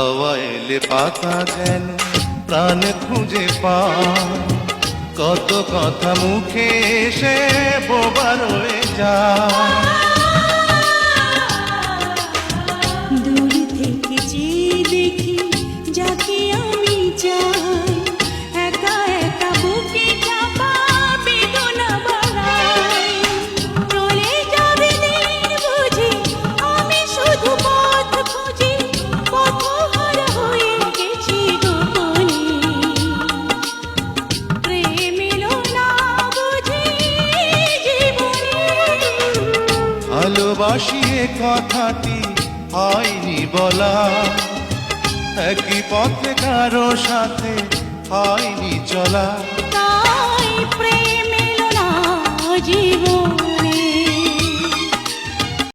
হাওয়া এলে পাতা যেন প্রাণ খুঁজে পায়, কত কথা মুখে এসে বোবা রয়ে যায়। দূর থেকে চেয়ে দেখি যাকে আমি চাই, একা একা বুকে চাপা বেদনা বাড়াই। চলে যাবে দিন বুঝি আমি শুধু পথ খুঁজি, পথহারা হয়ে গেছি গোপনে। প্রেম এলো না বুঝি জীবনে। ভালোবাসি এ কথাটি হয়নি বলা, একই পথে কারো সাথে হয়নি চলা। তাই প্রেম এলো না জীবনে।